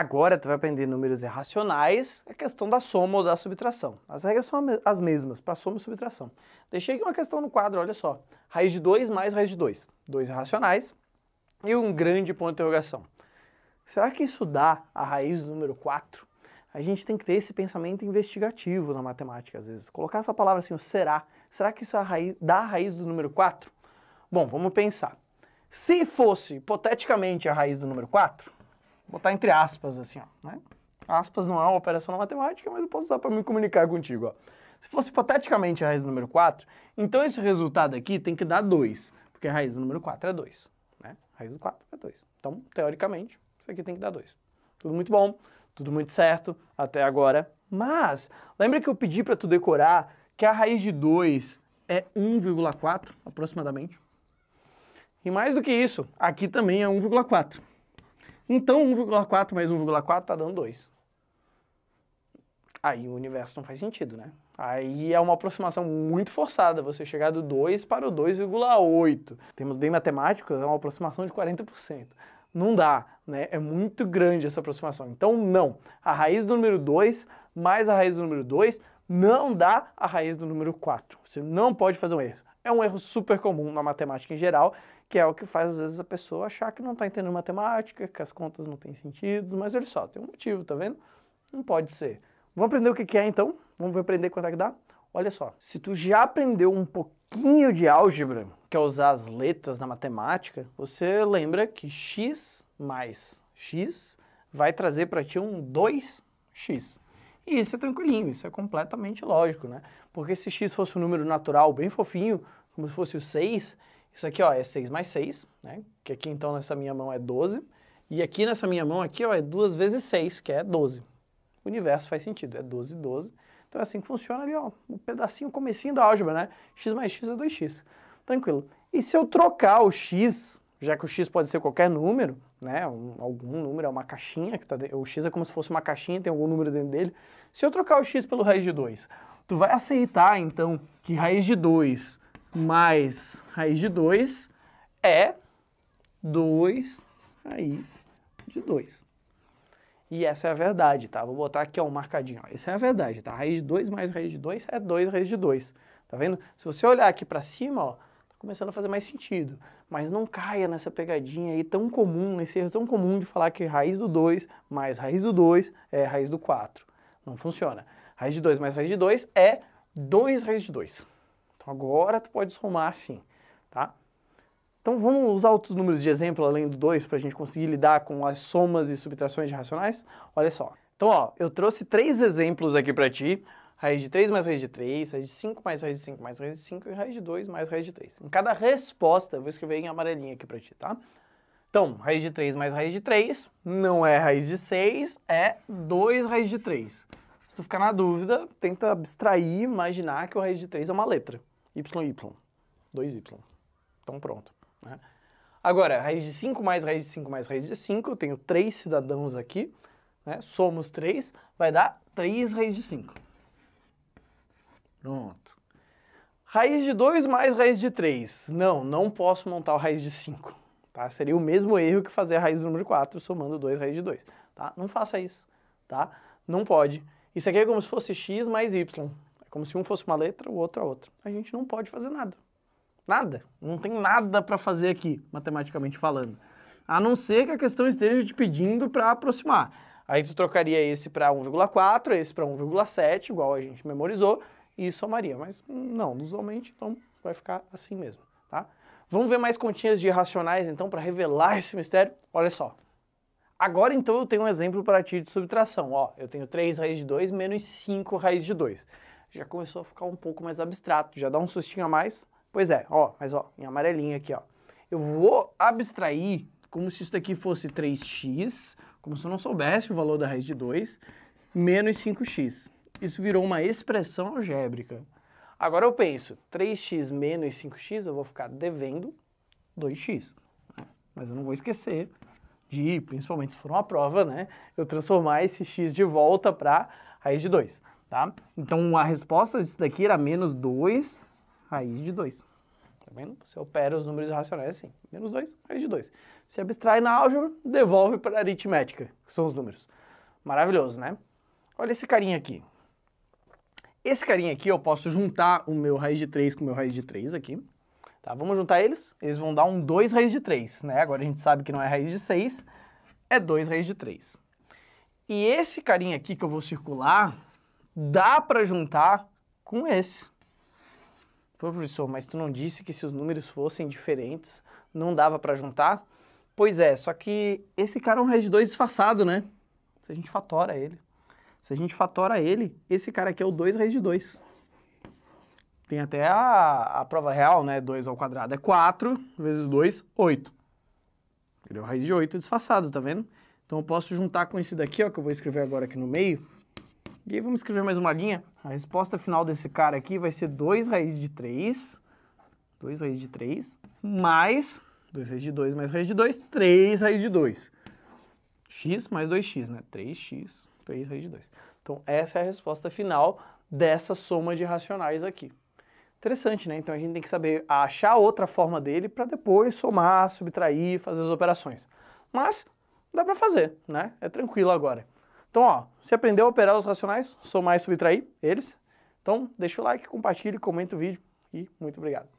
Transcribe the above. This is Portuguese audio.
Agora tu vai aprender números irracionais, a questão da soma ou da subtração. As regras são as mesmas, para soma e subtração. Deixei aqui uma questão no quadro, olha só. Raiz de 2 mais raiz de 2. 2 irracionais e um grande ponto de interrogação. Será que isso dá a raiz do número 4? A gente tem que ter esse pensamento investigativo na matemática, às vezes. Colocar essa palavra assim, o será. Será que isso dá a raiz do número 4? Bom, vamos pensar. Se fosse, hipoteticamente, a raiz do número 4, vou botar entre aspas assim, ó, né? Aspas não é uma operação na matemática, mas eu posso usar para me comunicar contigo, ó. Se fosse hipoteticamente a raiz do número 4, então esse resultado aqui tem que dar 2, porque a raiz do número 4 é 2, né? A raiz do 4 é 2. Então, teoricamente, isso aqui tem que dar 2. Tudo muito bom, tudo muito certo até agora. Mas, lembra que eu pedi para tu decorar que a raiz de 2 é 1,4 aproximadamente? E mais do que isso, aqui também é 1,4. Então 1,4 mais 1,4 está dando 2. Aí o universo não faz sentido, né? Aí é uma aproximação muito forçada, você chegar do 2 para o 2,8. Temos bem matemáticos, é uma aproximação de 40%. Não dá, né? É muito grande essa aproximação. Então não, a raiz do número 2 mais a raiz do número 2 não dá a raiz do número 4. Você não pode fazer um erro. É um erro super comum na matemática em geral, que é o que faz às vezes a pessoa achar que não está entendendo matemática, que as contas não têm sentido, mas olha só, tem um motivo, tá vendo? Não pode ser. Vamos aprender o que é então? Vamos aprender quanto é que dá? Olha só, se tu já aprendeu um pouquinho de álgebra, que é usar as letras na matemática, você lembra que x mais x vai trazer para ti um 2x. E isso é tranquilinho, isso é completamente lógico, né? Porque se x fosse um número natural bem fofinho, como se fosse o 6, isso aqui, ó, é 6 mais 6, né? Que aqui então nessa minha mão é 12. E aqui nessa minha mão aqui, ó, é 2 vezes 6, que é 12. O universo faz sentido, é 12, 12. Então é assim que funciona ali, ó, um pedacinho, o comecinho da álgebra, né? X mais x é 2x. Tranquilo. E se eu trocar o x, já que o x pode ser qualquer número, né? Algum número, é uma caixinha, que tá o x é como se fosse uma caixinha, tem algum número dentro dele. Se eu trocar o x pelo raiz de 2, tu vai aceitar, então, que raiz de 2 mais raiz de 2 é 2 raiz de 2. E essa é a verdade, tá? Vou botar aqui, ó, um marcadinho, ó. Essa é a verdade, tá? Raiz de 2 mais raiz de 2 é 2 raiz de 2. Tá vendo? Se você olhar aqui pra cima, ó, tá começando a fazer mais sentido. Mas não caia nessa pegadinha aí tão comum, nesse erro tão comum de falar que raiz do 2 mais raiz do 2 é raiz do 4. Não funciona. Raiz de 2 mais raiz de 2 é 2 raiz de 2. Então agora tu pode somar sim, tá? Então vamos usar outros números de exemplo além do 2 para a gente conseguir lidar com as somas e subtrações de racionais? Olha só. Então, ó, eu trouxe 3 exemplos aqui para ti. Raiz de 3 mais raiz de 3, raiz de 5 mais raiz de 5 mais raiz de 5 e raiz de 2 mais raiz de 3. Em cada resposta, eu vou escrever em amarelinho aqui para ti, tá? Então, raiz de 3 mais raiz de 3 não é raiz de 6, é 2 raiz de 3. Se tu ficar na dúvida, tenta abstrair, imaginar que o raiz de 3 é uma letra. y, 2y. Então pronto. Né? Agora, raiz de 5 mais raiz de 5 mais raiz de 5, eu tenho 3 cidadãos aqui, né? Somos 3, vai dar 3 raiz de 5. Pronto. Raiz de 2 mais raiz de 3. Não posso montar o raiz de 5. Tá? Seria o mesmo erro que fazer a raiz do número 4 somando 2 raiz de 2. Tá? Não faça isso. Tá? Não pode. Isso aqui é como se fosse x mais y. É como se um fosse uma letra, o outro a outra. A gente não pode fazer nada. Nada. Não tem nada para fazer aqui, matematicamente falando. A não ser que a questão esteja te pedindo para aproximar. Aí tu trocaria esse para 1,4, esse para 1,7, igual a gente memorizou, e somaria. Mas não, usualmente, então vai ficar assim mesmo, tá? Vamos ver mais continhas de irracionais, então, para revelar esse mistério? Olha só. Agora, então, eu tenho um exemplo para ti de subtração. Ó, eu tenho 3 raiz de 2 menos 5 raiz de 2. Já começou a ficar um pouco mais abstrato, já dá um sustinho a mais. Pois é, ó, mas ó, em amarelinho aqui, ó. Eu vou abstrair como se isso daqui fosse 3x, como se eu não soubesse o valor da raiz de 2, menos 5x. Isso virou uma expressão algébrica. Agora eu penso, 3x menos 5x, eu vou ficar devendo 2x. Mas eu não vou esquecer de, principalmente se for uma prova, né, eu transformar esse x de volta para raiz de 2, tá? Então a resposta disso daqui era menos 2 raiz de 2. Tá vendo? Você opera os números irracionais assim, menos 2, raiz de 2. Se abstrai na álgebra, devolve para a aritmética, que são os números. Maravilhoso, né? Olha esse carinha aqui. Esse carinha aqui eu posso juntar o meu raiz de 3 com o meu raiz de 3 aqui. Tá, vamos juntar eles vão dar um 2 raiz de 3, né? Agora a gente sabe que não é raiz de 6, é 2 raiz de 3. E esse carinha aqui que eu vou circular, dá para juntar com esse. Pô, professor, mas tu não disse que se os números fossem diferentes, não dava para juntar? Pois é, só que esse cara é um raiz de 2 disfarçado, né? Se a gente fatora ele. Se a gente fatora ele, esse cara aqui é o 2 raiz de 2. Tem até a prova real, né? 2 ao quadrado é 4, vezes 2, 8. Ele é o raiz de 8 disfarçado, tá vendo? Então eu posso juntar com esse daqui, ó, que eu vou escrever agora aqui no meio. E aí vamos escrever mais uma linha. A resposta final desse cara aqui vai ser 2 raiz de 3. 2 raiz de 3, mais 2 raiz de 2 mais raiz de 2, 3 raiz de 2. X mais 2x, né? 3x, 3 raiz de 2. Então essa é a resposta final dessa soma de racionais aqui. Interessante, né? Então a gente tem que saber achar outra forma dele para depois somar, subtrair, fazer as operações. Mas dá para fazer, né? É tranquilo agora. Então, ó, você aprendeu a operar os racionais, somar e subtrair eles? Então deixa o like, compartilhe, comenta o vídeo e muito obrigado.